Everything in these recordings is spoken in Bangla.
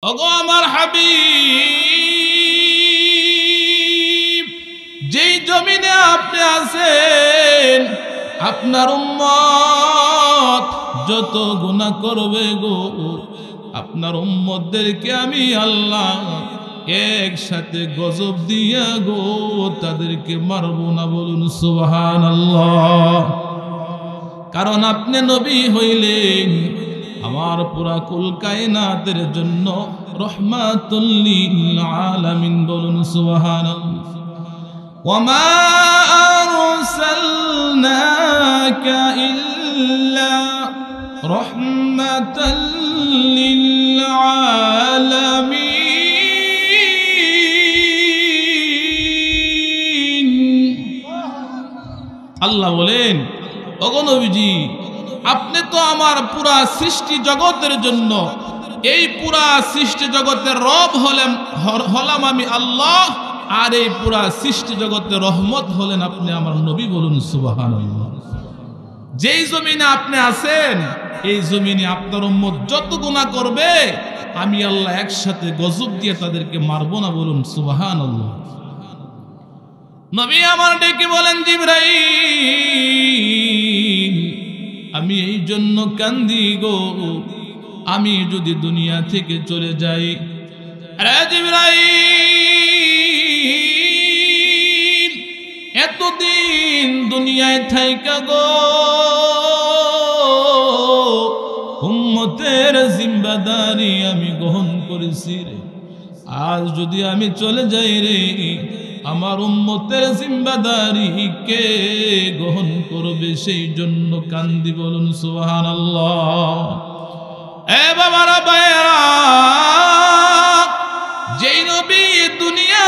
ওগো আমার হাবিব, যেই জমিনে আপনি আছেন আপনার উম্মত যত গুনাহ করবে গো, আপনার উম্মতদেরকে আমি আল্লাহ একসাথে গজব দিয়া গো তাদেরকে মারব না। বলুন সুবহানাল্লাহ। কারণ আপনি নবী হইলেন আমার পুরা কুল কায়নাতের জন্য রহমাতুল লিল আলামিন। বলুন সুবহানাল্লাহ। ওয়ামা আরসালনাকা ইল্লা রহমাতাল লিল আলামিন। আল্লাহ বলেন, ওগো নবীজি, আপনি তো আমার পুরা সৃষ্টি জগতের জন্য, এই পুরা সৃষ্টি জগতের রব হলাম আমি আল্লাহ, আর এই পুরা সৃষ্টি জগতের রহমত হলেন আপনি আমার নবী। বলুন সুবহানাল্লাহ। যেই জমিনে আপনি আছেন এই জমিনে আপনার উম্মত যত গুনাহ করবে আমি আল্লাহ একসাথে গজব দিয়ে তাদেরকে মারব না। বলুন সুবহানাল্লাহ। নবী আমার ডেকে বলেন, জিবরাইল, আমি এই জন্য কান্দি গো, আমি যদি দুনিয়া থেকে চলে যাই, আরে জিবরাইল, এতদিন দুনিয়ায় থাইকা গো উম্মতের জিম্মাদারি আমি গ্রহণ করেছি রে, আজ যদি আমি চলে যাই রে, আমার উম্মতের জিম্মাদারি কে গ্রহণ করবে? সেই জন্য কান্দি। বলুন সুবহানাল্লাহ। এ বাবারা ভাইয়েরা, যেই নবী দুনিয়া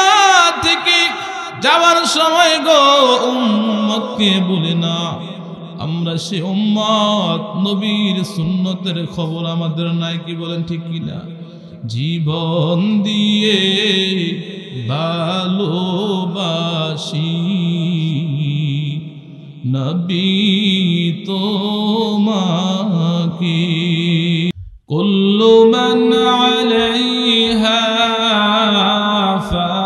থেকে যাওয়ার সময় গো উম্মতকে বলে না, আমরা সে উম্মত, নবীর সুন্নতের খবর আমাদের নাই। কি বলেন ঠিক কিনা? জীবন দিয়ে ভালোবাসি নবী তোমাকে, কুল্লু মান আলাইহা ফান।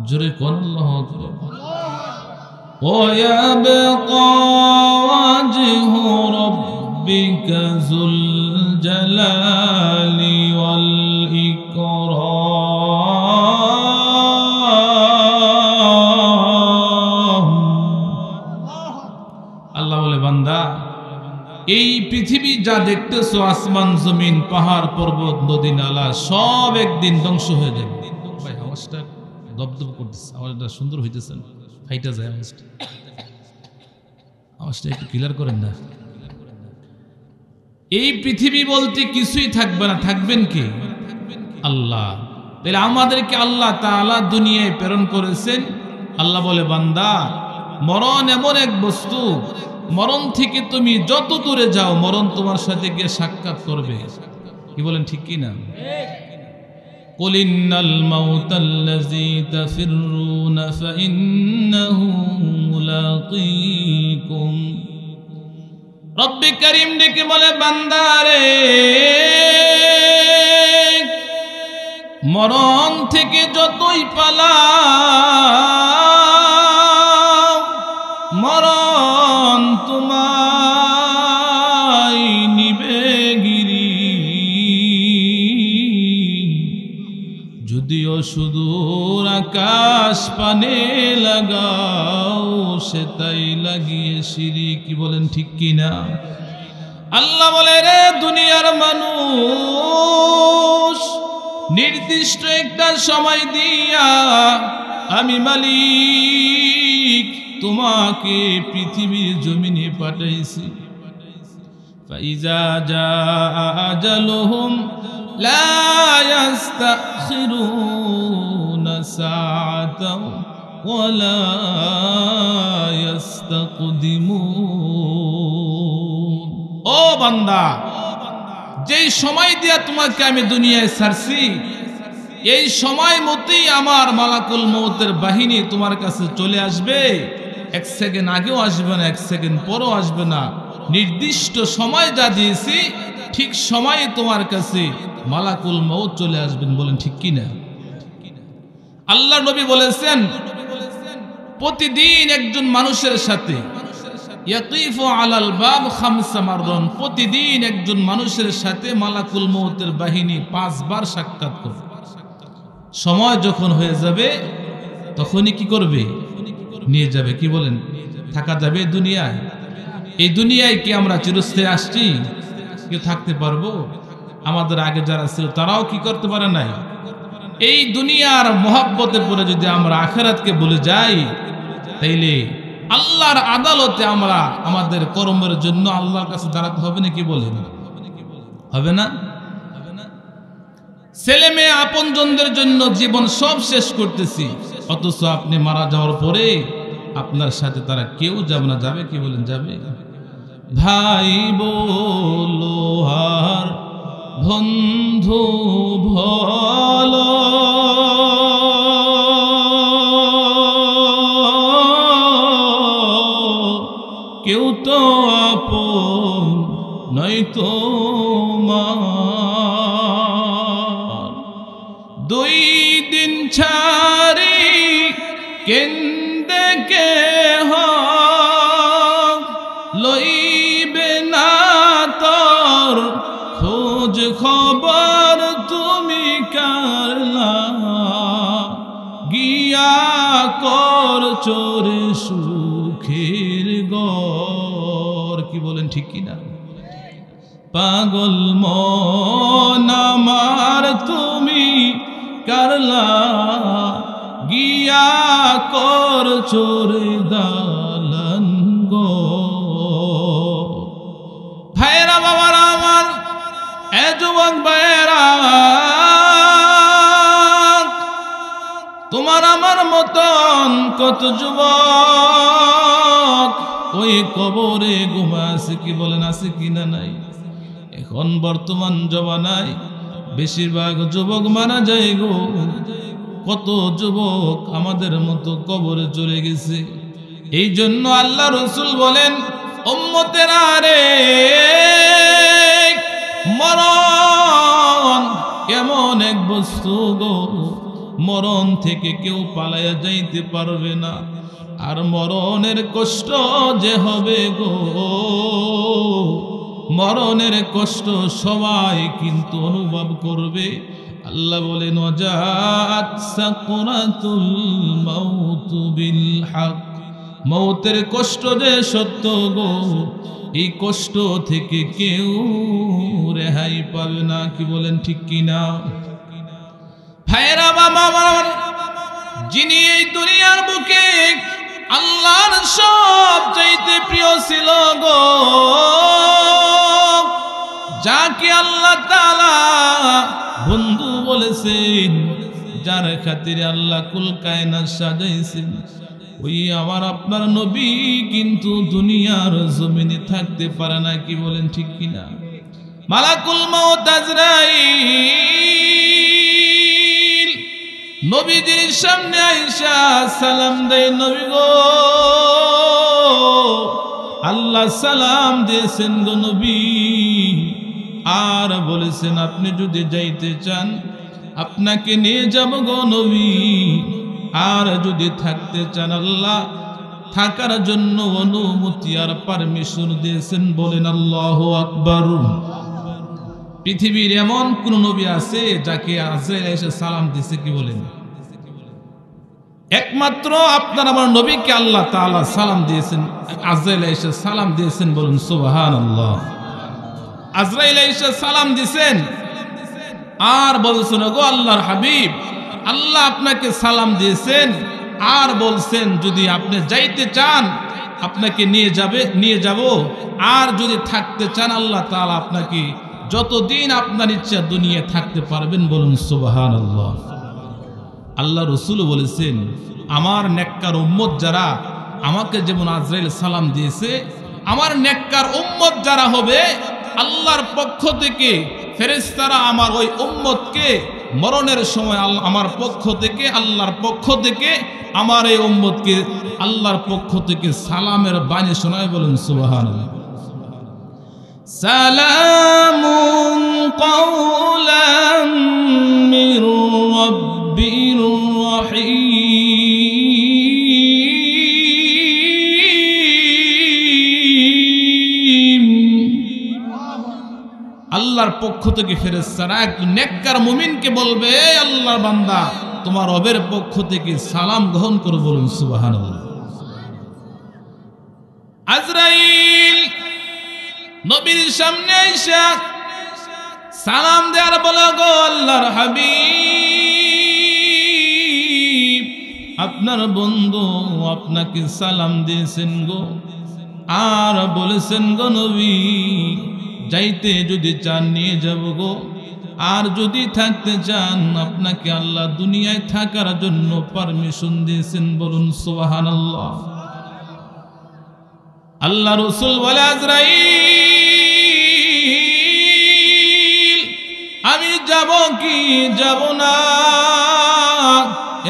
জোরে কোন আল্লাহু আকবার। ويبقى وجه ربك ذو الجلال والإكرام। আল্লাহ বলে, বান্দা, এই পৃথিবী যা দেখতেছো, আসমান জমিন পাহাড় পর্বত নদী নালা সব একদিন ধ্বংস হয়ে যাবে। ভাই আওয়াজটা দপদপ করতেছে, আওয়াজটা সুন্দর হইতেছে না? ফাইটা যায় আওয়াজটা একটু ক্লিয়ার করেন না। এই পৃথিবী বলতে কিছুই থাকবে না, থাকবেন কে? আল্লাহ। তাহলে আমাদেরকে আল্লাহ তাআলা দুনিয়ায় প্রেরণ করেছেন। আল্লাহ বলে, বান্দা, মরণ এমন এক বস্তু, মরণ থেকে তুমি যত দূরে যাও মরণ তোমার সাথে গিয়ে সাক্ষাৎ করবে। কি বলেন ঠিক কি না? قل إن الموت الذي تفرون فإنه ملاقيكم। رب كريم ডেকে বলে, বান্দারে, মরণ থেকে যতই পালাও মরণ তোমায় নিবে গিরি। যদিও সুদূর আকাশ পানে লাগাও সে তাই লাগিয়ে সিঁড়ি। কি বলেন ঠিক কিনা? আল্লাহ বলে, রে দুনিয়ার মানুষ, নির্দিষ্ট একটা সময় দিয়া আমি মালিক তোমাকে পৃথিবীর জমিনে পাঠাইছি। ফাইজা জাআ আজালুহুম লা ইয়াস্তাখিরুনা সাআতাও ওয়ালা ইয়াস্তাকদিমুন। ও বান্দা, যেই সময় দিয়া তোমাকে আমি দুনিয়ায় ছাড়ছি এই সময় মতেই আমার মালাকুল মউতের বাহিনী তোমার কাছে চলে আসবে। 1 সেকেন্ড আগেও আসবে না, 1 সেকেন্ড পরও আসবে না। নির্দিষ্ট সময় যা দিয়েছি ঠিক সময়ে তোমার কাছে মালাকুল মউত চলে আসবেন। বলেন ঠিক কিনা? আল্লাহ নবী বলেছেন প্রতিদিন একজন মানুষের সাথে ইয়াকিফু আলাল বাব 5 মাররান, প্রতিদিন একজন মানুষের সাথে মালাকুল মউতের বাহিনী 5 বার সাক্ষাৎ করবে। সময় যখন হয়ে যাবে তখনই কি করবে? নিয়ে যাবে। কি বলেন? থাকা যাবে দুনিয়ায়? এই দুনিয়ায় কি আমরা চিরস্থায়ী আসছি? কেউ থাকতে পারবো? আমাদের আগে যারা ছিল তারাও কি করতে পারে নাই? এই দুনিয়ার মহব্বতে পড়ে যদি আমরা আখিরাতকে ভুলে যাই, তাইলে আল্লাহর আদালতে আমরা আমাদের কর্মের জন্য আল্লাহর কাছে দাঁড়াতে হবে নাকি? বলেন হবে না? ছেলে মেয়ে আপনজনদের জন্য জীবন সব শেষ করতেছি, অথচ আপনি মারা যাওয়ার পরে আপনার সাথে তারা কেউ যাবে না। যাবে? কি বলেন? যাবে। ভাই বলো আর বন্ধু ভালো, কেউ তো আপন নয়তো মার। 2 দিন ছাড়ি কেন্দে কেহ লইবে না তোর খোঁজ খবর, তুমি কারলা গিয়া কর চোরে সুখের গর। কি বলেন ঠিক কিনা? পাগল মন আমার তুমি কারলা গিয়া কর চোরে দালান গো। ভাইরা বাবারা আমার, এ যুবক ভাইরা, তোমার আমার মতন কত যুবক ওই কবরে ঘুমাছে। কি বলেন? আছে কিনা? নাই। এখন বর্তমান জমানায় বেশিরভাগ যুবক মারা যায় গো। কত যুবক আমাদের মতো কবরে চলে গেছে। এই জন্য আল্লাহ রসুল বলেন, উম্মতেরা রে, মরণ এমন এক বস্তু গো, মরণ থেকে কেউ পালাইয়া যাইতে পারবে না। আর মরণের কষ্ট যে হবে গো, মরণের কষ্ট সবাই কিন্তু অনুভব করবে। আল্লাহ বলেন, ওয়াজাআত সাকরাতুল মাউত বিল হক, মৌতের কষ্ট যে সত্য গো, এই কষ্ট থেকে কেউ রেহাই পাবে না। কি বলেন ঠিক কিনা? ভাইরা বাবা, যিনি এই দুনিয়ার বুকে আল্লাহর সব চাইতে প্রিয় ছিল গো, যাকে আল্লাহ তাআলা বন্ধু বলেছেন, যার খাতিরে আল্লাহ কুল কায়নাত সাজাইছেন, ওই আমার আপনার নবী কিন্তু দুনিয়ার জমিনে থাকতে পারে না। কি বলেন ঠিক কিনা? মালাকুল মউত আজরাইল নবীজির সামনে আয়েশা সালাম দেয়, নবী গো, আল্লাহ সালাম দিয়েছেন গো নবী, আর বলেছেন আপনি যদি যাইতে চান আপনাকে নিয়ে যাব গো নবী, আর যদি থাকতে চান আল্লাহ থাকার জন্য অনুমতি আর পারমিশন দিয়েছেন। বলেন আল্লাহু আকবার। পৃথিবীর এমন কোন নবী আছে যাকে আজরাইল এসে সালাম দিয়েছে? কি বলেন? একমাত্র আপনার আমার নবীকে আল্লাহ তাআলা সালাম দিয়েছেন, আজরাইল এসে সালাম দিয়েছেন। বলুন সুবহানাল্লাহ। আজরাইল এসে সালাম দিয়েছেন আর বলছেন, গো আল্লাহর হাবিব, আল্লাহ আপনাকে সালাম দিয়েছেন আর বলছেন যদি আপনি যাইতে চান আপনাকে নিয়ে যাব, আর যদি থাকতে চান আল্লাহ তাআলা আপনাকে যতদিন আপনার ইচ্ছা দুনিয়া থাকতে পারবেন। বলুন সুবহানাল্লাহ। আল্লাহ রসুল বলেছেন, আমার নেককার উম্মত যারা আমাকে যেমন আজরাইল সালাম দিয়েছে, আমার নেককার উম্মত যারা হবে আল্লাহর পক্ষ থেকে ফেরেশতারা আমার ওই উম্মতকে মরণের সময় আমার পক্ষ থেকে, আল্লাহর পক্ষ থেকে আমার এই উম্মতকে আল্লাহর পক্ষ থেকে সালামের বাণী শোনায়। বলেন সুবহানাল্লাহ। সালামুন কাওলাম মির রাব্বির রহিম। আল্লাহর পক্ষ থেকে ফেরেশতারা এক নেককার মুমিনকে বলবে, আল্লাহর বান্দা তোমার রবের পক্ষ থেকে সালাম গ্রহণ করো। বলুন সুবহানাল্লাহ। আজরাইল নবীর সামনে আইসা সালাম দেয়ার বলে, গো আল্লাহর হাবিব, আপনার বন্ধু আপনাকে সালাম দিয়েছেন গো, আর বলেছেন গো নবী যাইতে যদি চান নিয়ে যাব গো, আর যদি থাকতে চান আপনাকে আল্লাহ দুনিয়ায় থাকার জন্য পারমিশন দিয়েছেন। বলুন সুবহানাল্লাহ। আল্লাহ রাসূল বলে, আজরাইল আমি যাব কি যাব না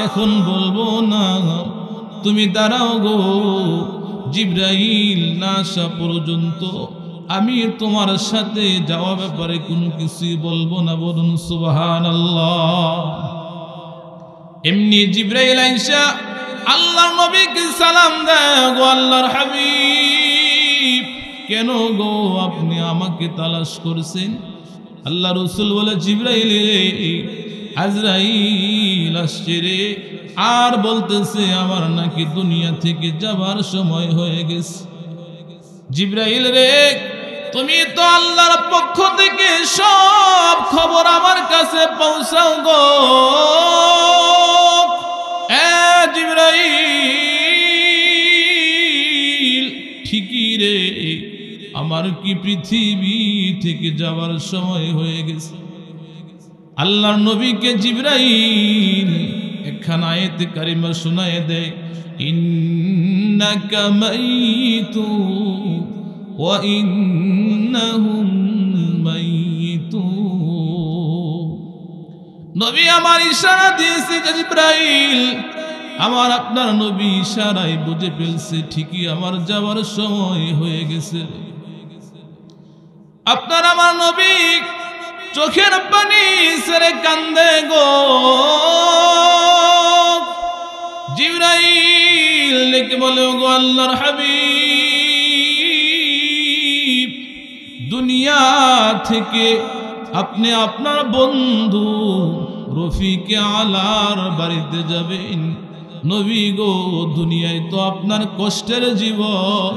এখন বলবো না, তুমি দাঁড়াও গো, জিবরাইল না আসা পর্যন্ত আমি তোমার সাথে যাওয়া ব্যাপারে কোনো কিছুই বলবো না। বলুন সুবহানাল্লাহ। এমনি জিবরাইল আইসা আল্লাহর নবীকে সালাম দেয়, গো আল্লাহর হাবিব কেন গো আপনি আমাকে তালাশ করছেন? আল্লাহ রাসূল বলে, জিবরাইল রে, আজরাইল আসছে রে, আর বলতেছে আমার নাকি দুনিয়া থেকে যাবার সময় হয়ে গেছে। জিবরাইল রে, তুমি তো আল্লাহর পক্ষ থেকে সব খবর আমার কাছে পৌঁছাও গো। জিবরাইল ঠিকই রে, আমার কি পৃথিবী থেকে যাবার সময় হয়ে গেছে? আল্লাহর নবীকে জিবরাইল একখানা আয়াত কারিমা শোনায় দেয়, ইন্নাকা মাইতুন ওয়া ইন্নাহুম মাইতুন। নবী আমার ইশারা দিয়েছে যে জিবরাইল, আমার আপনার নবী ইশারায় বুঝে ফেলছে ঠিকই আমার যাওয়ার সময় হয়ে গেছে। আপনার আমার নবী চোখের পানি ছেড়ে কান্দে গো। জিবরাইল ডেকে বলে, গো আল্লাহর হাবিব, দুনিয়া থেকে আপনি আপনার বন্ধু রফিকে আলার বাড়িতে যাবেন। নবী গো, দুনিয়ায় তো আপনার কষ্টের জীবন,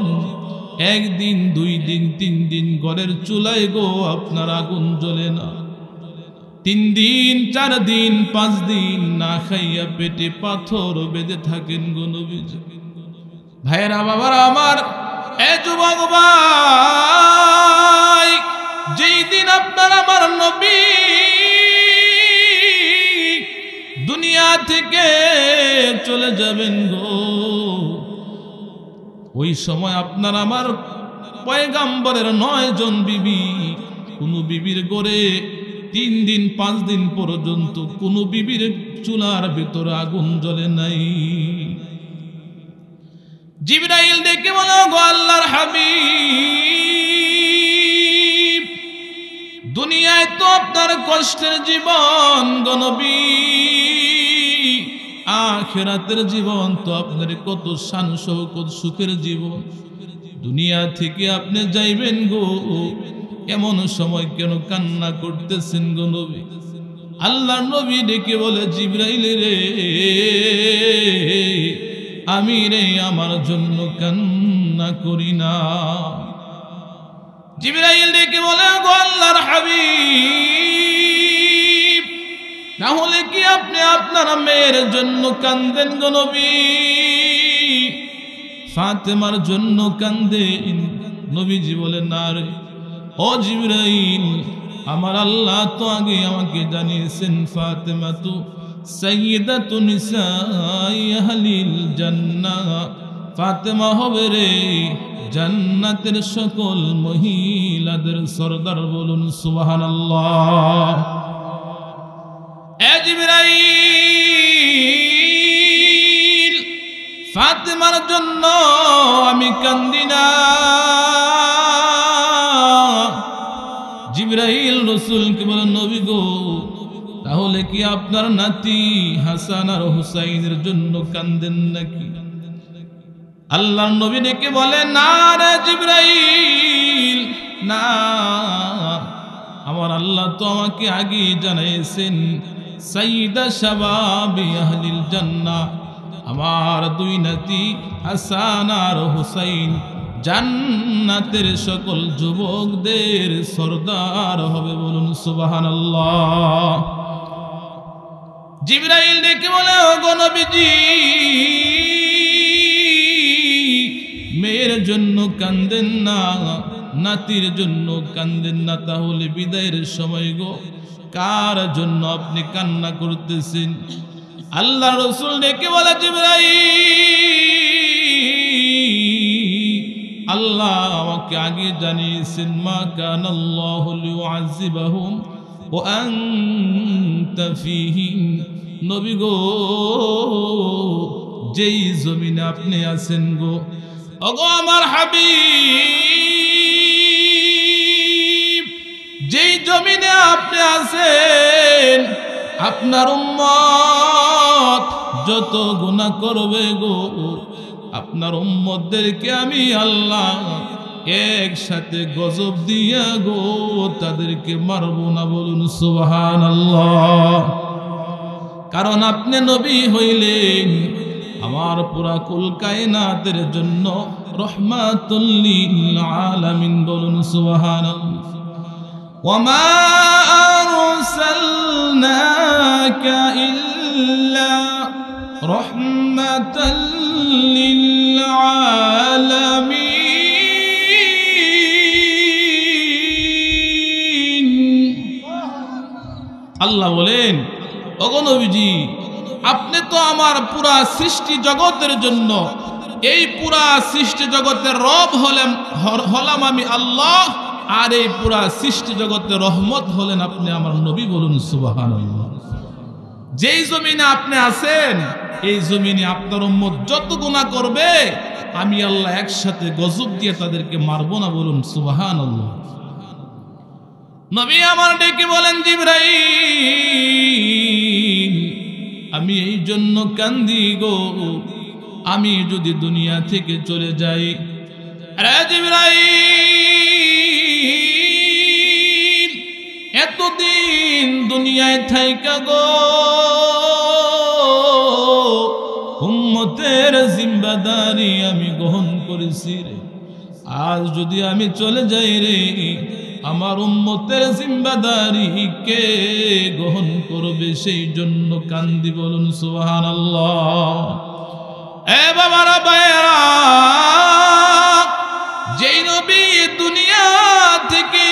একদিন দুই দিন তিন দিন ঘরের চুলায় গো আপনার আগুন জ্বলে না, 3 দিন 4 দিন 5 দিন না খাইয়া পেটে পাথর বেঁধে থাকেন গো নবীজি। ভাইরা বাবারা আমার, এ যুবক ভাই, যেই দিন আপনার আমার নবী দুনিয়া থেকে চলে যাবেন গো, ওই সময় আপনার আমার পয়গাম্বরের 9 জন বিবি, কোন বিবির গড়ে 3 দিন 5 দিন পর্যন্ত কোন বিবির চুলার ভিতরে আগুন জ্বলে নাই। জিবরাইল ডেকে বলো, গো আল্লাহর হাবিব, দুনিয়ায় তো আপনার কষ্টের জীবন গো নবী, আখিরাতের জীবন তো আপনার কত শান শৌকত সুখের জীবন। দুনিয়া থেকে আপনি যাইবেন গো, এমন সময় কেন কান্না করতেছেন গো নবী? আল্লাহর নবী ডেকে বলে, জিবরাইল রে, আমি রে আমার জন্য কান্না করি না। জিবরাইল ডেকে বলে, গো আল্লাহর হাবিব, তাহলে কি আপনি আপনার মেয়ের জন্য কান্দেন গো নবী? ফাতেমার জন্য কান্দেন? নবীজি বলে, না রে ও জিবরাইল, আমার আল্লাহ তো আগে আমাকে জানিয়েছেন ফাতেমা তো সাইয়্যিদাতু নিসাই আহলিল জান্নাহ, ফাতেমা হবে রে জান্নাতের সকল মহিলাদের সরদার। বলুন সুবহানাল্লাহ। ফাতেমার জন্য আমি কান্দি না। জিবরাইল রাসূলকে বলেন, নবী গো, তাহলে কি আপনার নাতি হাসান আর হুসাইনের জন্য কান্দেন নাকি? আল্লাহর নবী ডেকে বলেন, না রে জিবরাইল, না, আমার আল্লাহ তো আমাকে আগে জানাইছেন সাইয়্যিদা শাবাবি আহলিল জান্নাহ, আমার দুই নাতি হাসান আর হুসাইন জান্নাতের সকল যুবকদের সরদার হবে। বলুন সুবহানাল্লাহ। জিবরাইল ডেকে বলে, ওগো নবীজি, মেয়ের জন্য কান্দেন না, নাতির জন্য কান্দেন না, তাহলে বিদায়ের সময় গো কার জন্য আপনি কান্না করতেছেন? আল্লাহ রাসূল ডেকে বলে, জিবরাইল, আল্লাহ আমাকে আগে জানিয়েছেন, মা কানাল্লাহু লিউআযিবাহুম ওয়া আনতা ফীহিম। নবী গো, যেই জমিনে আপনি আছেন গো, ওগো আমার হাবিব, যেই জমিনে আপনি আছেন, আপনার উম্মত যত গুনাহ করবে গো, আপনার উম্মতদেরকে আমি আল্লাহ একসাথে গজব দিয়া গো তাদেরকে মারব না। বলুন সুবহানাল্লাহ। কারণ আপনি নবী হইলেন আমার পুরা কুল কায়নাতের জন্য রহমাতুল লিল আলামিন। বলুন সুবহানাল্লাহ। ওয়ামা আরসালনাকা ইল্লা রহমাতাল লিল আলামিন। আল্লাহ বলেন, ওগো নবীজি, আপনি তো আমার পুরা সৃষ্টি জগতের জন্য, এই পুরা সৃষ্টি জগতের রব হলাম আমি আল্লাহ, আর এই পুরা সৃষ্টি জগতের রহমত হলেন আপনি আমার নবী। বলুন সুবহানাল্লাহ। যেই জমিনে আপনি আছেন, এই জমিনে আপনার উম্মত যত গুনাহ করবে আমি আল্লাহ একসাথে গজব দিয়ে তাদেরকে মারব না। বলুন সুবহানাল্লাহ। নবী আমার ডেকে বলেন, জিবরাইল, আমি এই জন্য কান্দি গো, আমি যদি দুনিয়া থেকে চলে যাই, আরে জিবরাইল, এতদিন দুনিয়ায় থাইকা গো উম্মতের জিম্মাদারি আমি গ্রহণ করেছি রে, আজ যদি আমি চলে যাই রে, আমার উম্মতের জিম্মাদারি কে গ্রহণ করবে? সেই জন্য কান্দি। বলুন সুবহানাল্লাহ। এ বাবারা, ভাইয়েরা, যেই নবী দুনিয়া থেকে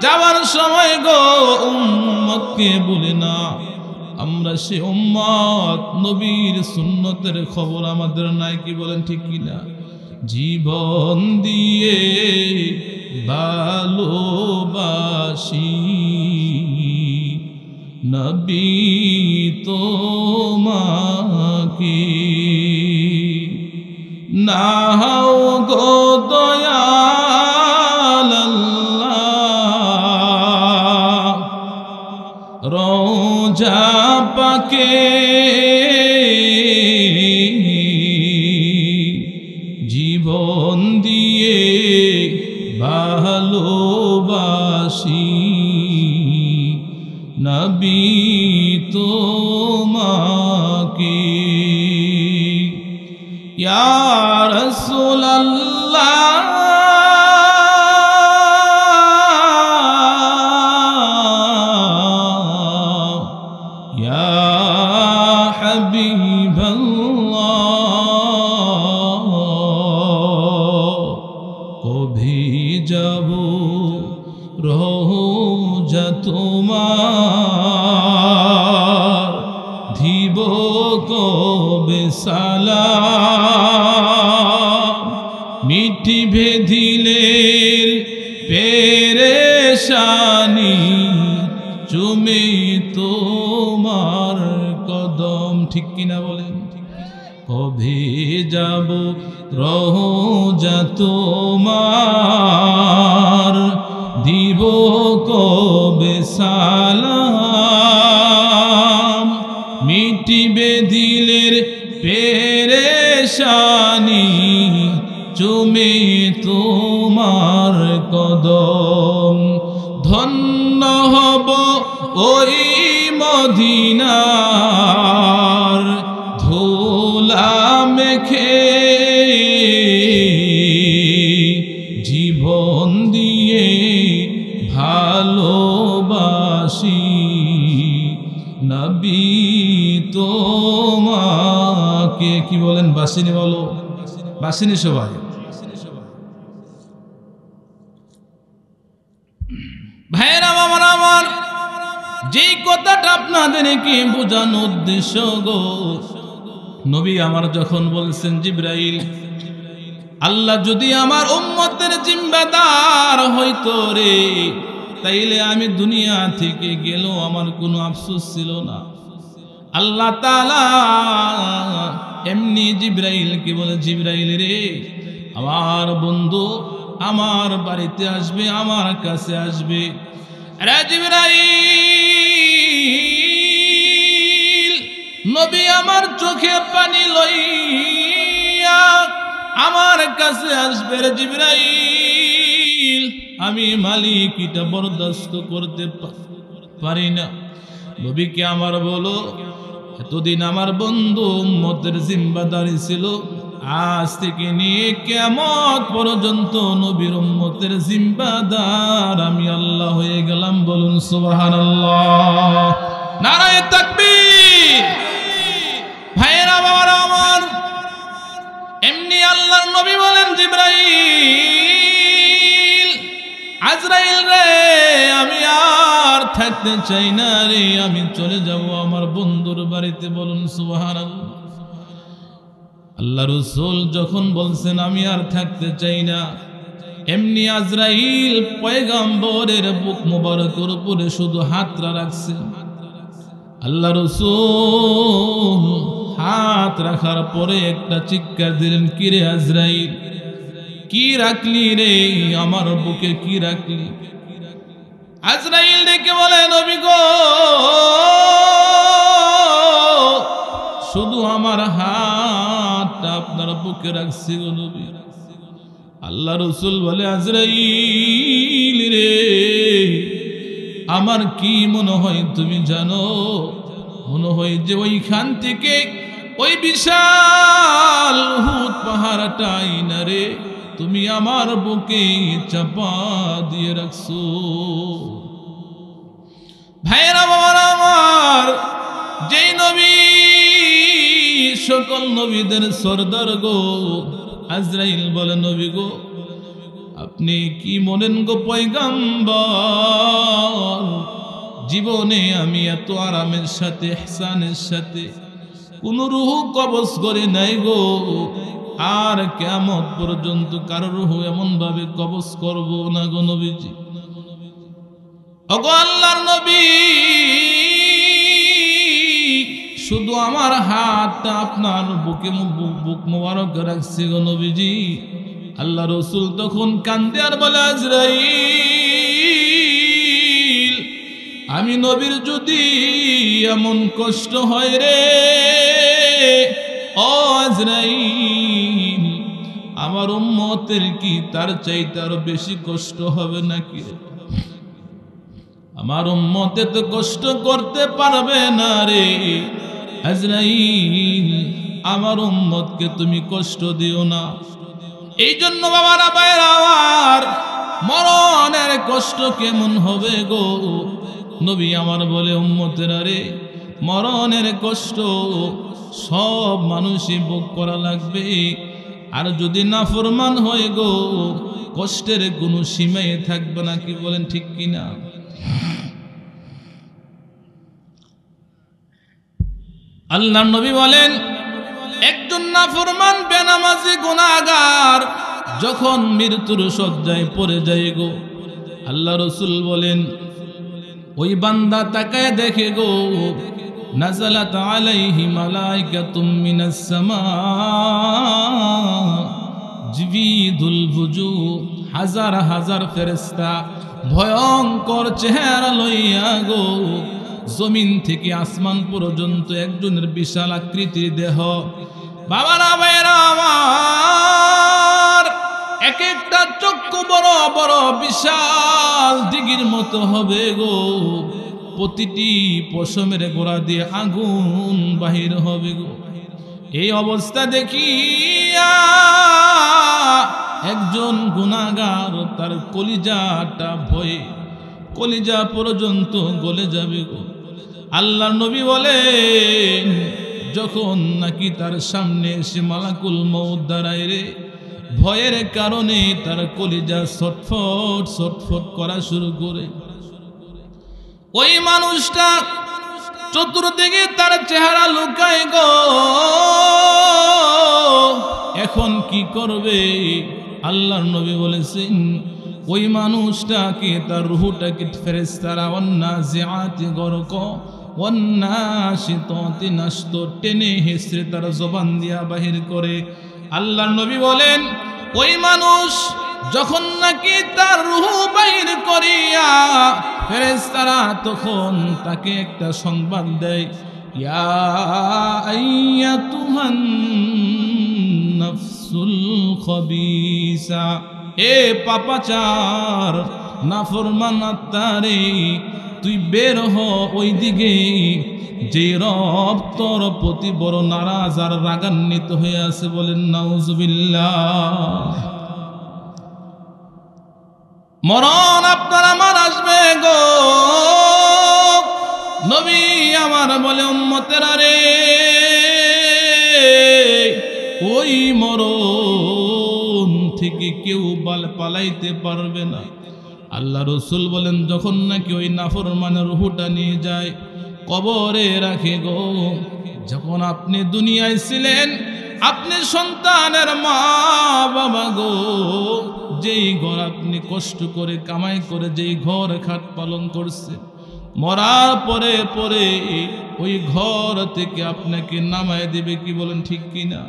যাওয়ার সময় গো উম্মতকে বলে না, আমরা সে উম্মত, নবীর সুন্নতের খবর আমাদের নাই। কি বলেন, ঠিক কিনা? জীবন দিয়ে ভালোবাসি নবী তোমাকে, নাও গো দয়াল আল্লাহ রোজা পাকে, জীবন দিয়ে ভালোবাসি নবী তোমাকে। ইয়া রাসূলুল্লাহ, ইয়া হাবিবাল্লাহ, কবে যাব রোজা তোমার, দিব কবে সালাম, মিঠি ভেদিলের পেরেশানি চুমে তোমার কদম। ঠিক কিনা বলেন? কবে যাব রোজা তোমার, দিব কবে সালাম, মিটিবে দিলের পেরেশানি, চুমে তোমার কদম। ধন্য হব ওই মদিনার ধুলা মেখে, জীবন দিয়ে ভালোবাসি নবী তোমাকে। কি বলেন বাসিনি? বলো বাসিনি সবাই? ভাইরা বাবারা আমার, যেই কথাটা আপনাদেরকে বোঝানোর উদ্দেশ্য গো, নবী আমার যখন বলছেন জিবরাইল, আল্লাহ যদি আমার উম্মতের জিম্মাদার হইতো রে, তাইলে আমি দুনিয়া থেকে গেলেও আমার কোনো আফসোস ছিল না। আল্লাহ তাআলা এমনি জিবরাইলকে বলে, জিবরাইল রে, আমার বন্ধু আমার বাড়িতে আসবে, আমার কাছে আসবে। রে জিবরাইল, নবী আমার চোখে পানি লইয়া আমার কাছে আসবে। রে জিবরাইল, আমি মালিক এটা বরদাস্ত করতে পারি না। নবীকে আমার বলো, এতদিন আমার বন্ধু উম্মতের জিম্মাদারি ছিল, আজ থেকে নিয়ে কিয়ামত পর্যন্ত নবীর উম্মতের জিম্মাদার আমি আল্লাহ হয়ে গেলাম। বলুন সুবহানাল্লাহ, নারায়ে তাকবীর। ভাইরা বাবারা আমার, এমনি আল্লাহর নবী বলেন, জিবরাইল, আজরাইল রে, আমি আর থাকতে চাই না রে, আমি চলে যাব আমার বন্ধুর বাড়িতে। বলুন সুবহানাল্লাহ। আল্লাহ রাসূল যখন বলছেন আমি আর থাকতে চাই না, এমনি আজরাইল পয়গম্বরের বুক মোবারকের উপরে শুধু হাতটা রাখছেন। আল্লাহ রাসূল হাত রাখার পরে একটা চিৎকার দিলেন, কি রে আজরাইল, কি রাখলি রে আমার বুকে, কি রাখলি? আজরাইল ডেকে বলে, নবী গো, শুধু আমার হাতটা আপনার বুকে রাখছি গো নবী। আল্লাহ রাসূল বলে, আজরাইল রে, আমার কি মনে হয় তুমি জানো? মনে হয় যে ওইখান থেকে ওই বিশাল উহুদ পাহাড়টা আইনা রে তুমি আমার বুকে চাপা দিয়ে রাখছো। ভাইরা বাবারা আমার, যেই নবী সকল নবীদের সরদার গো, আজরাইল বলে, নবী গো, আপনি কি মনেন গো পয়গম্বর, জীবনে আমি এত আরামের সাথে ইহসানের সাথে কোন রূহ কবজ করে নাই গো, আর কিয়ামত পর্যন্ত কারো রূহ এমন ভাবে কবজ করব না গো নবীজি। ওগো আল্লাহর নবী, শুধু আমার হাতটা আপনার বুকে বুক মোবারক রাখছি গো নবীজি। আল্লাহ রাসূল তখন কান্দে আর বলে, আজরাইল, আমি নবীর যদি এমন কষ্ট হয় রে, ও আজরাইল, আমার উম্মতের কি তার চাইতে আরো বেশি কষ্ট হবে নাকি? আমার উম্মতে তো কষ্ট করতে পারবে না রে আজরাইল, আমার উম্মতকে তুমি কষ্ট দিও না। এই জন্য বাবারা ভাইরা আমার, মরণের কষ্ট কেমন হবে গো, নবী আমার বলে, উম্মতেরা রে, মরণের কষ্ট সব মানুষই ভোগ করা লাগবে। আর যদি নাফরমান হয় গো, কষ্টের কোনো সীমাই থাকবে না। কি বলেন ঠিক কিনা? আল্লাহর নবী বলেন, একজন নাফরমান বেনামাজি গুনাহগার যখন মৃত্যুর শয্যায় পড়ে যায় গো, আল্লাহ রাসূল বলেন, ওই বান্দা তাকায় দেখে গো, নাযালাত আলাইহি মালাইকাতুম মিনাস সামা জিবিদুল বুজুহ, হাজার হাজার ফেরেশতা ভয়ঙ্কর চেহারা লইয়া গো জমিন থেকে আসমান পর্যন্ত একজনের বিশাল আকৃতির দেহ। বাবারা ভাইরা আমার, এক একটা চক্ষু বড় বড় বিশাল দিঘির মতো হবে গো, প্রতিটি পশমের গোড়া দিয়ে আগুন বাহির হবে গো। এই অবস্থা দেখিয়া একজন গুনাহগার তার কলিজাটা ভয়ে কলিজা পর্যন্ত গলে যাবে গো। আল্লাহর নবী বলেন, যখন নাকি তার সামনে এসে মালাকুল মউত দাঁড়ায় রে, ভয়ের কারণে তার কলিজা ছটফট ছটফট করা শুরু করে। ওই মানুষটা চতুর্দিকে তার চেহারা লুকায় গো, এখন কি করবে? আল্লাহর নবী বলেছেন, ওই মানুষটাকে তার রূহটাকে ফেরেশতারা ওয়ান্নাজিআতি গরক ওয়ান্নাশিতাতি নাশত টেনে হেসড়ে তার জবান দিয়া বাহির করে। আল্লাহর নবী বলেন, ওই মানুষ যখন নাকি তার রূহ বাহির করিয়া ফেরেশতারা তখন তাকে একটা সংবাদ দেয়, ইয়া আইয়াতুহান নাফসুল খবিসা, এ পাপাচার নাফরমান আত্মারে, তুই বের হ ওই দিকে, যে রব তোর প্রতি বড় নারাজ আর রাগান্বিত হয়ে আছে। বলেন নাউজুবিল্লাহ। মরণ আপনার আমার আসবে গো। নবী আমার বলে, উম্মতেরা রে, ওই মরণ থেকে কেউ পালাইতে পারবে না। আল্লাহ রসুল বলেন, যখন নাকি ওই নাফরমানের রূহটা নিয়ে যায় কবরে রাখে গো, যখন আপনি দুনিয়ায় ছিলেন আপনি সন্তানের মা বাবা গো, যেই ঘর আপনি কষ্ট করে কামাই করে যেই ঘর খাট পালন করছেন, মরার পরে পরে ওই ঘর থেকে আপনাকে নামায় দিবে। কি বলেন ঠিক কিনা?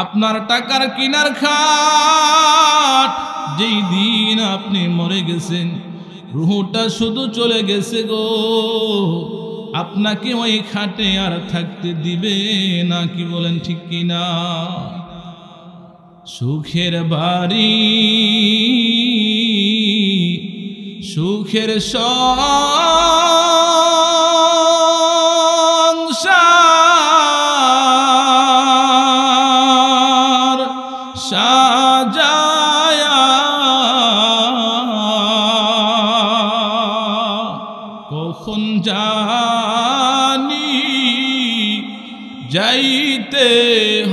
আপনার টাকার কিনার খাট, যেই দিন আপনি মরে গেছেন রুহটা শুধু চলে গেছে গো, আপনাকে ওই খাটে আর থাকতে দিবে না। কি বলেন ঠিক কিনা? সুখের বাড়ি সুখের সংসার সাজায়া কখন জানি যাইতে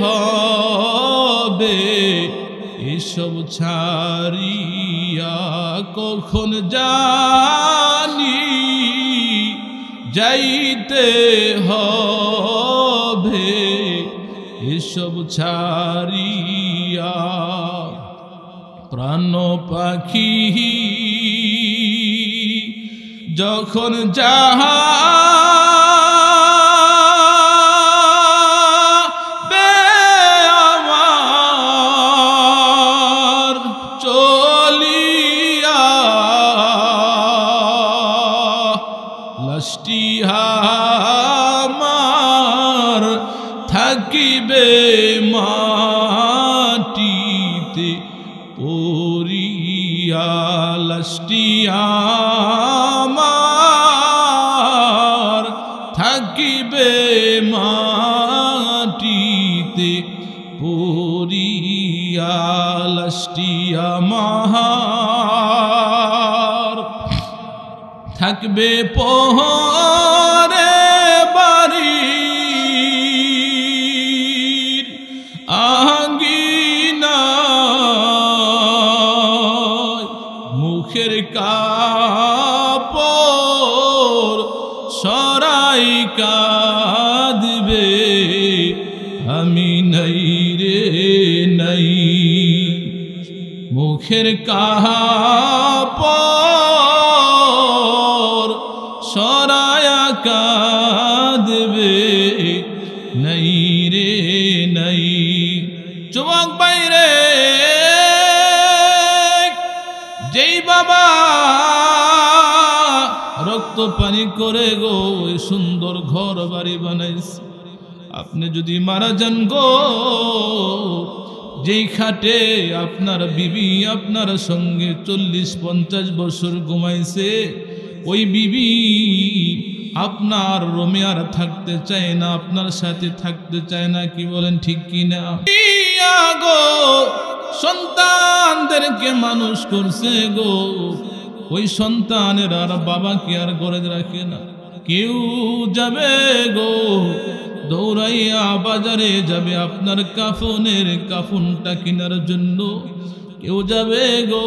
হবে, এসব ছাড়িয়া কখন জানি যাইতে হবে, এসব ছাড়িয়া। প্রাণ পাখি যখন যাহা আমার থাকিবে মাটিতে পড়িয়া, লাশটি আমার থাকিবে মাটিতে পড়িয়া, লাশটি আমার থাকবে পহরে বাড়ির আঙ্গিনায়, মুখের কাপড় সরাই কাঁদবে, আমি নাই রে নাই। মুখের কাপড় সরায়া ভাই রে, যেই বাবা রক্ত পানি করে গো এই সুন্দর ঘর বাড়ি বানাইছে, আপনি যদি মারা যান গো, যেই খাটে আপনার বিবি আপনার সঙ্গে 40-50 বছর ঘুমাইছে, ওই বিবি আপনার রুমে আর থাকতে চায় না, আপনার সাথে থাকতে চায় না। কি বলেন ঠিক কিনা? গো সন্তানদেরকে মানুষ করছে গো, ওই সন্তানের আর বাবাকে আর ঘরে রাখে না। কেউ যাবে গো দৌড়াইয়া বাজারে যাবে আপনার কাফনটা কেনার জন্য, কেউ যাবে গো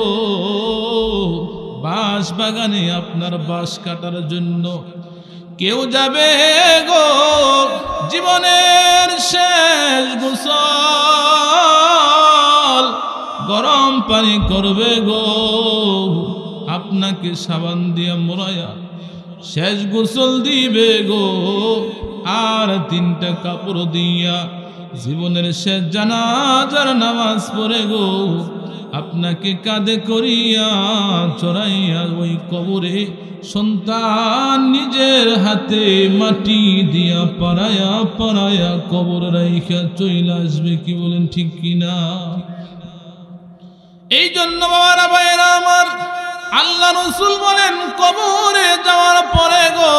বাঁশ বাগানে আপনার বাঁশ কাটার জন্য, কেউ যাবে গো জীবনের শেষ গোসল গরম পানি করবে গো, আপনাকে সাবান দিয়া মোড়ায়া শেষ গোসল দিবে গো, আর 3টা কাপড় দিয়া জীবনের শেষ জানাজার নামাজ পড়ে গো, আপনাকে কাঁধে করিয়া চড়াইয়া ওই কবরে সন্তান নিজের হাতে মাটি দিয়া পাড়ায়া পাড়ায়া কবর রাইখা চইলা আসবে। কি বলেন ঠিক কিনা? এই জন্য বাবারা ভাইয়েরা আমার, আল্লাহ রাসূল বলেন কবরে যাওয়ার পরে গো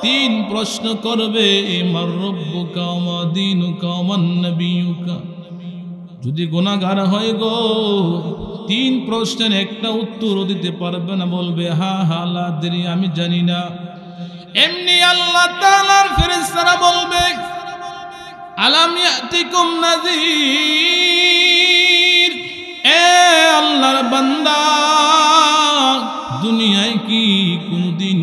3 প্রশ্ন করবে, মার রব্বুকা ওয়া মা দীনুকা ওয়া মান নাবিয়ুকা। যদি গুনাহগার হয় গো 3 প্রশ্নের একটা উত্তর দিতে পারবে না, বলবে হা হা লা আদরি, আমি জানি না। এমনি আল্লাহ তাআলার ফেরেশতারা বলবে আলাম ইয়াতিকুম নাযীর, এ আল্লাহর বান্দা দুনিয়ায় কি কোনদিন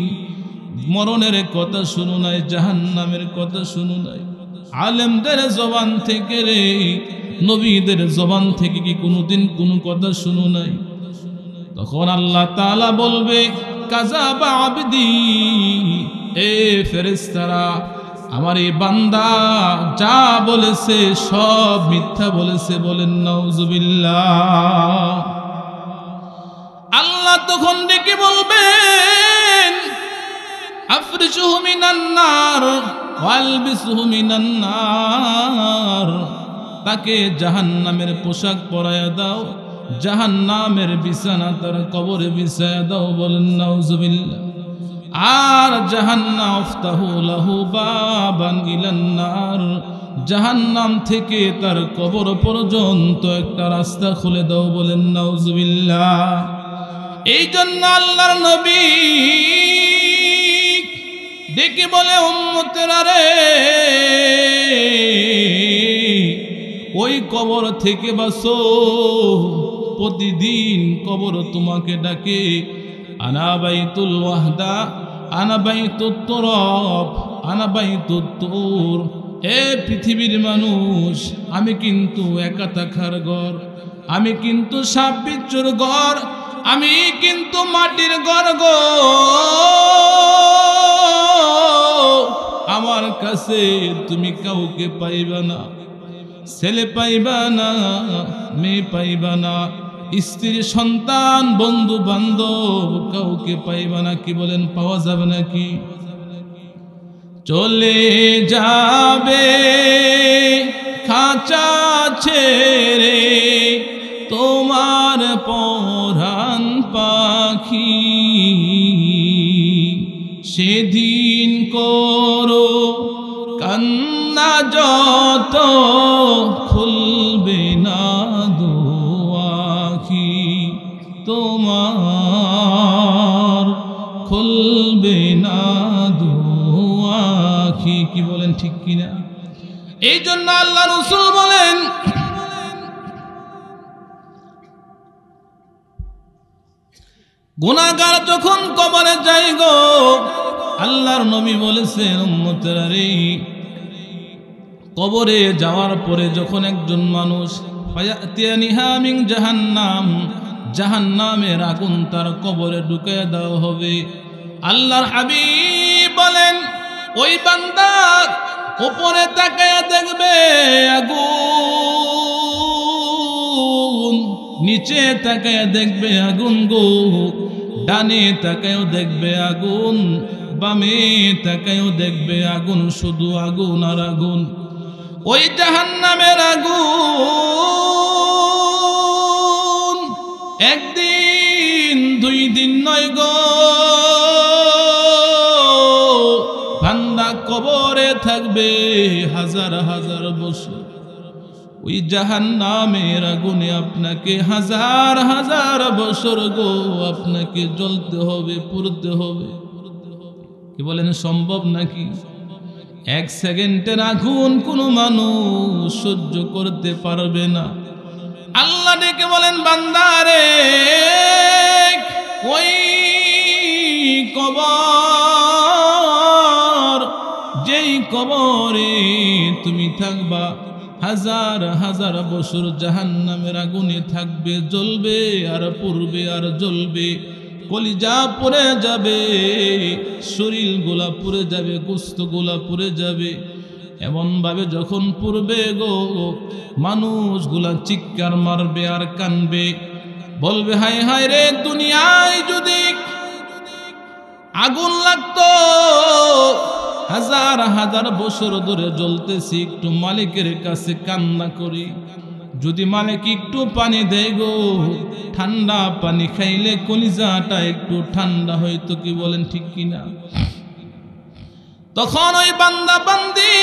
মরণের কথা শুনো নাই, জাহান্নামের কথা শুনো নাই? আলেমদের জবান থেকে রে, নবীদের জবান থেকে কি কোনদিন কোনো কথা শুনো নাই? তখন আল্লাহ তাআলা বলবে কাযাবা আবদি, এ ফেরেশতারা আমার এই বান্দা যা বলেছে সব মিথ্যা বলেছে। বলেন নাউজুবিল্লাহ। আল্লাহ তখন ডেকে বলবেন আফরিশুহু মিনান নার ওয়ালবিসুহু মিনান নার, তাকে জাহান্নামের পোশাক পরায়া দাও, জাহান্নামের বিছানা তার কবরে বিছায়া দাও। বলেন নাউজুবিল্লাহ। আর জাহান্নাম আফতাহু লাহু বাবান ইলান নার, জাহান্নাম থেকে তার কবর পর্যন্ত একটা রাস্তা খুলে দাও। বলেন নাউজুবিল্লাহ। এই জন্য আল্লাহর নবী ডেকে বলে উম্মতেরা রে, ওই কবর থেকে বাঁচো, প্রতিদিন কবর তোমাকে ডাকে আনা বাইতুল ওয়াহদা, আনা বাইতুত তুরাব, আনা বাইতুত তুর। এ পৃথিবীর মানুষ, আমি কিন্তু একা থাকার ঘর, আমি কিন্তু সাপ বিচ্ছুর ঘর, আমি কিন্তু মাটির ঘর গো। আমার কাছে তুমি কাউকে পাইবা না, ছেলে পাইবা না, মেয়ে পাইবা না, স্ত্রী সন্তান বন্ধু বান্ধব কাউকে পাইবা না। কি বলেন পাওয়া যাবে নাকি? চলে যাবে খাঁচা ছেড়ে তোমার পরাণ পাখি, সেদিন করো কান্না যত খুলবে না দুয়াখি, তোমার খুলবে না দুয়াখি। কি বলেন ঠিক কিনা? এই জন্য আল্লাহ রাসূল বলেন গুনাহগার যখন কবরে যায় গো, আল্লাহর নবী বলেছেন উম্মতেরা রে, কবরে যাওয়ার পরে যখন একজন মানুষ ফায়াতিয়ানিহা মিন জাহান্নাম, জাহান্নামের আগুন তার কবরে ঢুকিয়ে দেওয়া হবে। আল্লাহর হাবিব বলেন ওই বান্দা উপরে তাকায়া দেখবে আগুন, নিচে তাকায় দেখবে আগুন গো, ডানে তাকায়ও দেখবে আগুন, বামে তাকায়ও দেখবে আগুন, শুধু আগুন আর আগুন। ওই জাহান্নামের আগুন একদিন দুই দিন নয় গো, বান্দা কবরে থাকবে হাজার হাজার বছর। ওই জাহান্নামের আগুনে আপনাকে হাজার হাজার বছর গো আপনাকে জ্বলতে হবে, পুড়তে হবে। কি বলেন, সম্ভব নাকি? এক সেকেন্ডের আগুন কোনো মানুষ সহ্য করতে পারবে না। আল্লাহ ডেকে বলেন, বান্দারে ওই কবর, যেই কবরে তুমি থাকবা হাজার হাজার বছর জাহান্নামের আগুনে থাকবে, জ্বলবে আর পুড়বে আর জ্বলবে, কলিজা পুড়ে যাবে, শরীর গোলা পুড়ে যাবে, গোস্ত গোলা পুড়ে যাবে। এমন ভাবে যখন পুড়বে গো, মানুষগুলা চিৎকার মারবে আর কানবে, বলবে হায় হায় রে, দুনিয়ায় যদি আগুন লাগতো, হাজার হাজার বছর ধরে জ্বলতেছি, একটু মালিকের কাছে কান্না করি, যদি মালিক একটু পানি দেয় গো, ঠান্ডা পানি খাইলে কলিজাটা একটু ঠান্ডা হইতো। কি বলেন, ঠিক কিনা? তখন ওই বান্দা বান্দি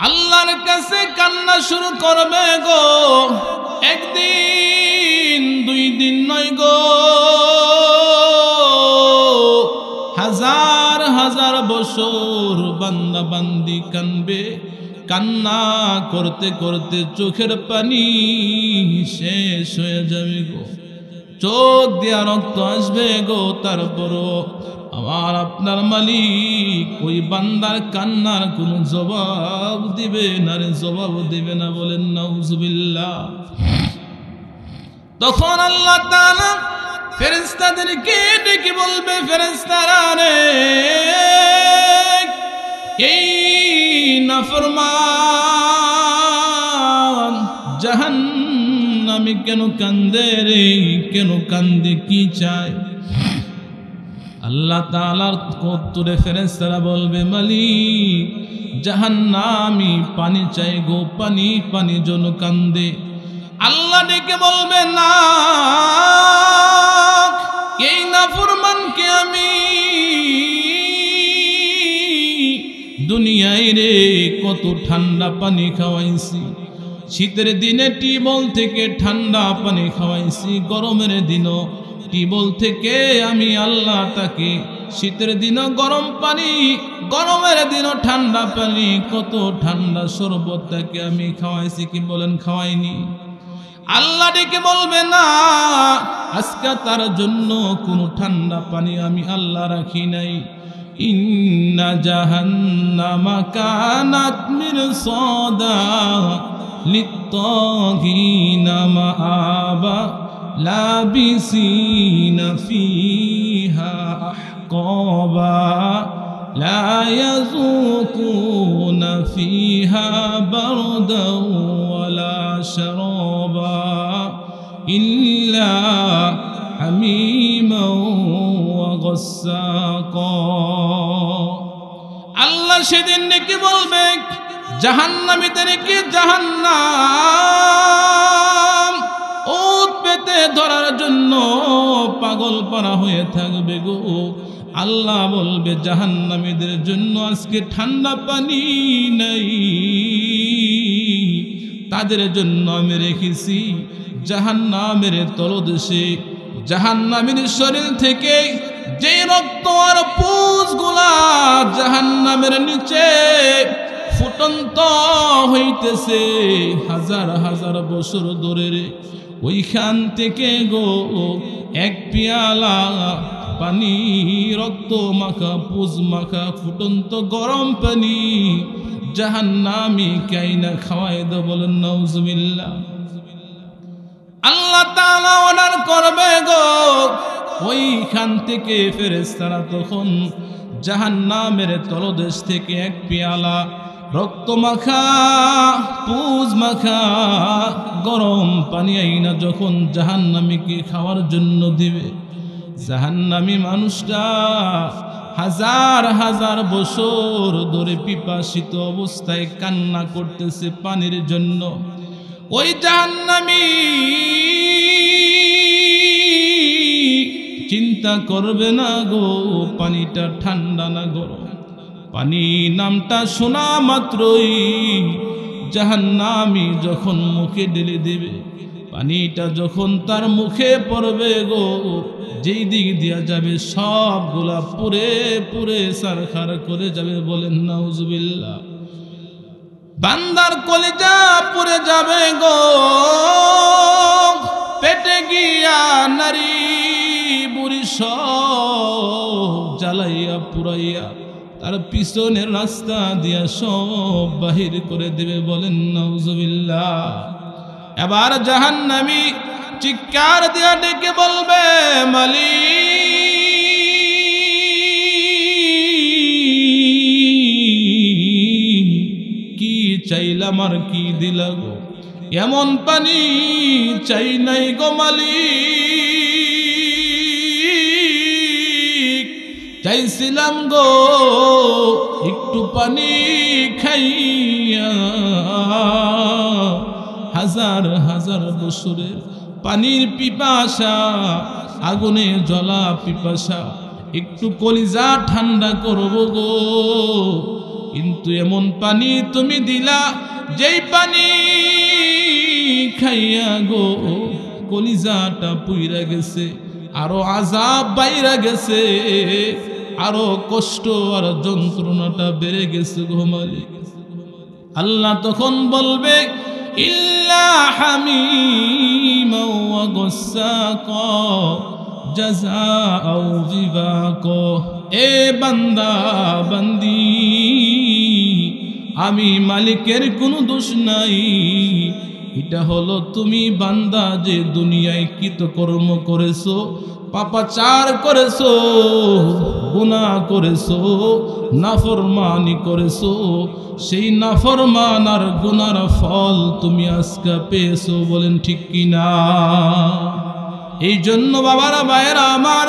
আল্লাহর কাছে কান্না শুরু করবে গো, একদিন দুই দিন নয় গো, হাজার হাজার বছর বান্দা বান্দি কানবে। কান্না করতে করতে চোখের পানি শেষ হয়ে যাবে গো, চোখ দিয়া রক্ত আসবে গো, তারপরও আমার আপনার মালিক ওই বান্দার কান্নার কোনো জবাব দিবে না রে, জবাব দিবে না। বলেন নাউজুবিল্লাহ। তখন আল্লাহ তাআলা ফেরেশতাদেরকে ডেকে বলবে, ফেরেশতারা রে, এই নাফরমান জাহান্নামী কেন কান্দে রে, কেন কান্দে, কি চায়? আল্লাহ তাআলার উত্তরে ফেরেশতারা বলবে, মালিক জাহান্নামী পানি চাই গো, পানি পানি জন্য কান্দে। আল্লাহ ডেকে বলবে, না, এই নাফরমানকে আমি দুনিয়ায় রে কত ঠান্ডা পানি খাওয়াইছি, শীতের দিনে টিউবওয়েল থেকে ঠান্ডা পানি খাওয়াইছি, গরমের দিনও টিউবওয়েল থেকে আমি আল্লাহ তাকে, শীতের দিনও গরম পানি, গরমের দিনও ঠান্ডা পানি, কত ঠান্ডা শরবত তাকে আমি খাওয়াইছি। কি বলেন, খাওয়াইনি? আল্লাহ ডেকে বলবে, না, আজকে তার জন্য কোনো ঠান্ডা পানি আমি আল্লাহ রাখি নাই। ইন্না জাহান্নামা কানাত মিরসাদা লিত্তাগিনা মাআবা লাবিসিনা ফিহা আহকাবা লা ইয়াযুকুনা ফিহা বারদাও ওয়ালা শারাবা ইল্লা হামিমা ওয়া গাসসাকা। আল্লাহ সেদিন ডেকে বলবে, জাহান্নামীদেরকে জাহান্নাম ওত পেতে ধরার জন্য পাগল পারা হয়ে থাকবে গো। আল্লাহ বলবে, জাহান্নামীদের জন্য আজকে ঠান্ডা পানি নাই, তাদের জন্য আমি রেখেছি জাহান্নামের তলদেশে, জাহান্নামীর শরীর থেকে যে রক্ত আর পুঁজগুলা জাহান্নামের নিচে ফুটন্ত হইতেছে হাজার হাজার বছর ধরে, ওইখান থেকে গো এক পিয়ালা পানি, রক্ত মাখা পুঁজ মাখা ফুটন্ত গরম পানি জাহান্নামী কাইনা খাওয়াই দাও। বলেন নাউজুবিল্লাহ। আল্লাহ তাআলা অর্ডার করবে গো, ওইখান থেকে ফেরেশতারা তখন জাহান্নামের তলদেশ থেকে এক পেয়ালা রক্ত মাখা পুজ মাখা গরম পানি আইনা যখন জাহান্নামীকে খাওয়ার জন্য দিবে, জাহান্নামী মানুষটা হাজার হাজার বছর ধরে পিপাসিত অবস্থায় কান্না করতেছে পানির জন্য। ওই জাহান্নামী চিন্তা করবে না গো পানিটা ঠান্ডা না গরম। পানি নামটা শোনা মাত্রই জাহান্নামী যখন মুখে ঢেলে দেবে, পানিটা যখন তার মুখে পড়বে গো, যেই দিক দিয়া যাবে সবগুলা পুরে পুরে সারখার করে যাবে। বলেন নাউজুবিল্লাহ। বান্দার কলিজা পুরে যাবে গো, পেটে গিয়া নারী বুড়ি সব জ্বালাইয়া পুরাইয়া তার পিছনের রাস্তা দিয়া সব বাহির করে দেবে। বলেন নাউজুবিল্লাহ। এবার জাহান্নামী চিৎকার দিয়া ডেকে বলবে, মালিক কি চাইলাম আর কি দিলা গো, এমন পানি চাই নাই গো মালিক, চাইছিলাম গো একটু পানি খাইয়া হাজার হাজার বছরের পানির পিপাসা, আগুনে জ্বলা পিপাসা, একটু কলিজা ঠান্ডা করব গো, কিন্তু এমন পানি তুমি দিলা যেই পানি খাইয়া গো কলিজাটা পুইরা গেছে, আরো আযাব বাইরা গেছে, আরো কষ্ট আর যন্ত্রণাটা বেড়ে গেছে গো মালিক। আল্লাহ তখন বলবে, ইল্লা হামিমা ওয়া গাসসাকা জাযাআও বিবাকা। এ বান্দা বান্দি, আমি মালিকের কোনো দোষ নাই, এটা হলো তুমি বান্দা যে দুনিয়ায় কৃতকর্ম করেছো, পাপাচার করেছো, গুনাহ করেছো, নাফরমানি করেছো, সেই নাফরমান আর গুনার ফল তুমি আজকে পেয়েছো। বলেন ঠিক কিনা? এই জন্য বাবারা ভাইয়েরা আমার,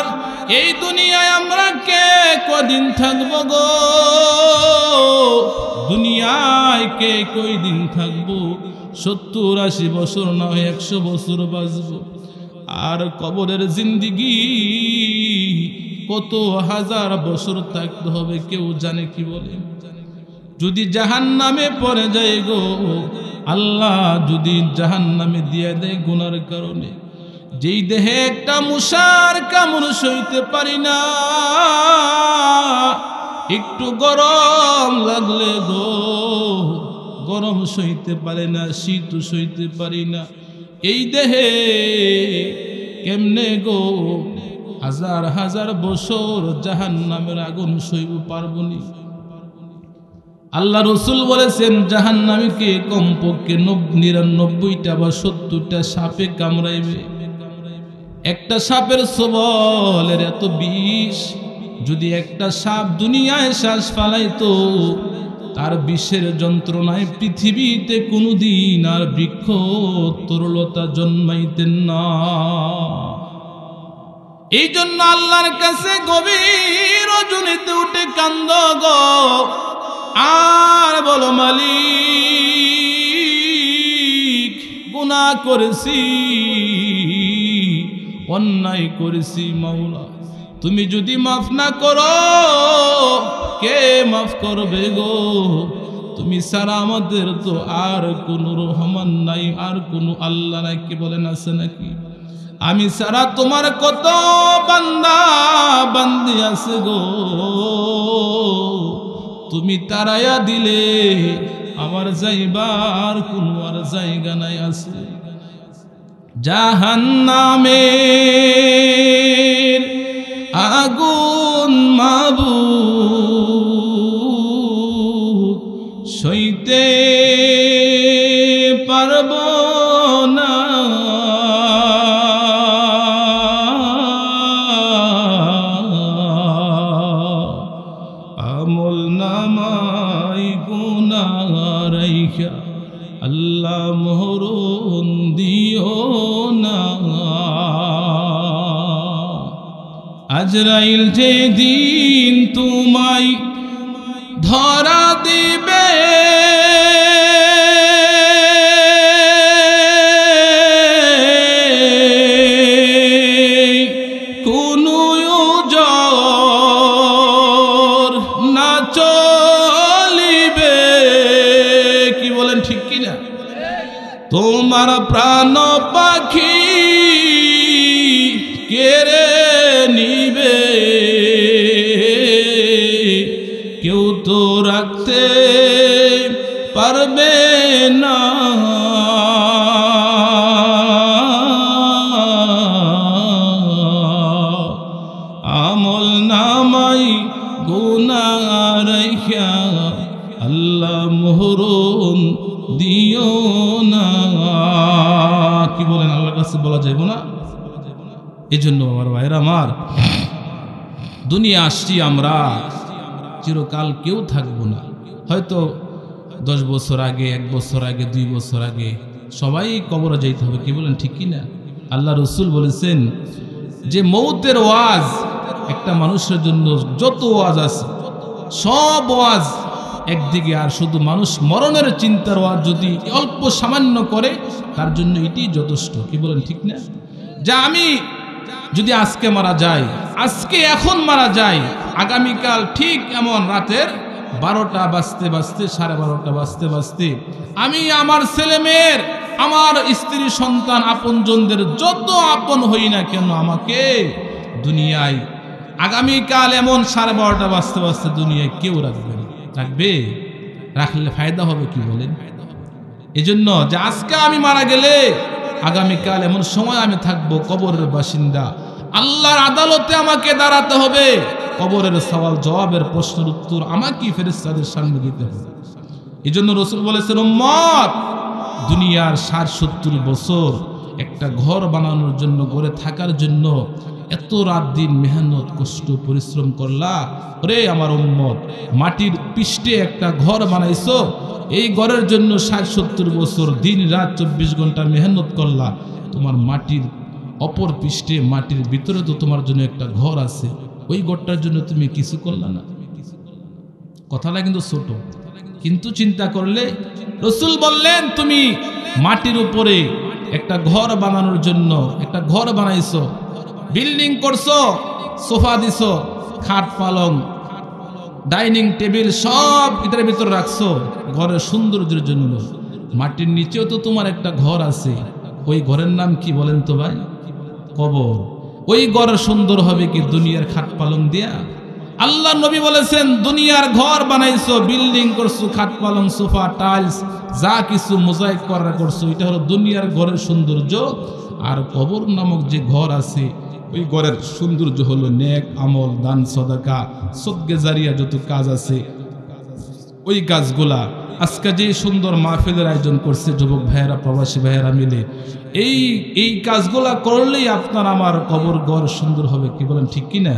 এই দুনিয়ায় আমরা কে কদিন থাকবো গো, দুনিয়ায় কে কয়দিন থাকবো? 70-80 বছর না হয় 100 বছর বাঁচবো। আর কবরের জিন্দিগি কত হাজার বছর থাকতে হবে কেউ জানে কি বলে। যদি জাহান্নামে পড়ে যায় গো, আল্লাহ যদি জাহান্নামে দিয়ে দেয় গুনার কারণে, যেই দেহে একটা মশার কামড় সইতে পারি না, একটু গরম লাগলে গো গরম সইতে পারে না, শীত সইতে পারি না, এই দেহে কেমনে গো হাজার হাজার বছর জাহান্নামের আগুন সইব পারবনি? আল্লাহ রসুল বলেছেন, জাহান্নামীকে কমপক্ষে 99টা বা 70টা সাপে কামড়াইবে। একটা সাপের সবলের এত বিষ, যদি একটা সাপ দুনিয়ায় শ্বাস ফালাইতো, তার বিষের যন্ত্রণায় পৃথিবীতে কোনোদিন আর বৃক্ষ তরুলতা জন্মাইতেন না। এই জন্য আল্লাহর কাছে গভীর রজনীতে উঠে কান্দ গো, আর বলো মালিক গুনাহ করেছি, অন্যায় করেছি, মাওলা তুমি যদি মাফ না করো কে মাফ করবে গো? তুমি ছাড়া আমাদের তো আর কোনো রহমান নাই, আর কোনো আল্লাহ নাই, কি বলেন আছে নাকি? আমি ছাড়া তোমার কত বান্দা বান্দি আছে গো, তুমি তারায়া দিলে আমার যাইবার কোনো আর জায়গা নাই আছে। জাহান্নামের আগুন মাবুদ সইতে পারব না, আমল নামাই গুনাহ আল্লাহ মরণ দিও না। আজরাইল যেদিন তোমায় ধরা দিবে, কোনো জ্বর না চলিবে, কি বলেন ঠিক কিনা? তোমার প্রাণ পাখি কেড়ে নিবে, কেউ তো রাখতে পারবে না। আমল নামাই গুনাহ রাখিয়া আল্লাহ মরণ দিও না। কি বলেন? আল্লাহর কাছে বলা যাবে না? এই জন্য আমার ভাইরা আমার, দুনিয়া আসছি আমরা, চিরকাল কেউ থাকবো না। হয়তো 10 বছর আগে, 1 বছর আগে, 2 বছর আগে সবাই কবরে যাইতে হবে। কি বলেন ঠিক কিনা? আল্লাহ রসুল বলেছেন যে মৌতের ওয়াজ একটা মানুষের জন্য, যত ওয়াজ আছে সব ওয়াজ একদিকে, আর শুধু মানুষ মরণের চিন্তার ওয়াজ যদি অল্প সামান্য করে তার জন্য এটি যথেষ্ট। কি বলেন ঠিক না? যা আমি যদি আজকে মারা যাই, আজকে এখন মারা যাই, আগামীকাল ঠিক এমন রাতের 12টা বাজতে বাজতে, 12:30 বাজতে বাজতে আমি আমার ছেলে মেয়ের, আমার স্ত্রী সন্তান, আপনজনদের যত আপন হই না কেন, আমাকে দুনিয়ায় আগামীকাল এমন 12:30 বাজতে বাজতে দুনিয়ায় কেউ রাখবে না। রাখবে? রাখলে ফায়দা হবে? কি বলেন? এজন্য যে আজকে আমি মারা গেলে আগামীকাল এমন সময় আমি থাকবো কবরের বাসিন্দা, আল্লাহর আদালতে আমাকে দাঁড়াতে হবে, কবরের সওয়াল জবাবের প্রশ্নের উত্তর আমাকে ফেরেশতাদের সামনে দিতে হবে। এজন্য রাসূল বলেছেন, উম্মত দুনিয়ার 60-70 বছর একটা ঘর বানানোর জন্য, ঘরে থাকার জন্য এত রাত দিন মেহনত কষ্ট পরিশ্রম করলা, ওরে আমার উম্মত, মাটির পৃষ্ঠে একটা ঘর বানাইছো, এই ঘরের জন্য 60-70 বছর দিন রাত 24 ঘন্টা মেহনত করলা, তোমার মাটির অপর পৃষ্ঠে, মাটির ভিতরে তো তোমার জন্য একটা ঘর আছে, ওই ঘরটার জন্য তুমি কিছু করলা না? কথাটা কিন্তু ছোট, কিন্তু চিন্তা করলে রাসূল বললেন, তুমি মাটির উপরে একটা ঘর বানানোর জন্য একটা ঘর বানাইছো, বিল্ডিং করছো, সোফা দিছো, খাট পালং ডাইনিং টেবিল সব এটার ভিতরে রাখছো ঘরের সৌন্দর্যের জন্য। মাটির নিচেও তো তোমার একটা ঘর আছে, ওই ঘরের নাম কি বলেন তো ভাই? কবর। ওই ঘরের সুন্দর হবে কি দুনিয়ার খাট পালং দিয়া? আল্লাহ নবী বলেছেন, দুনিয়ার ঘর বানাইছো, বিল্ডিং করছো, খাট পালং সোফা টাইলস যা কিছু মোজাইক করা করছো, এটা হলো দুনিয়ার ঘরের সৌন্দর্য। আর কবর নামক যে ঘর আছে, ওই ঘরের সৌন্দর্য হলো নেক আমল, দান সদকা, সদকা জারিয়া যত কাজ আছে, ওই কাজগুলা। আজকে যে সুন্দর মাহফিলের আয়োজন করছে যুবক ভাইয়েরা, প্রবাসী ভাইয়েরা মিলে, এই কাজগুলা করলেই আপনার আমার কবর ঘর সুন্দর হবে। কি বলেন ঠিক কিনা?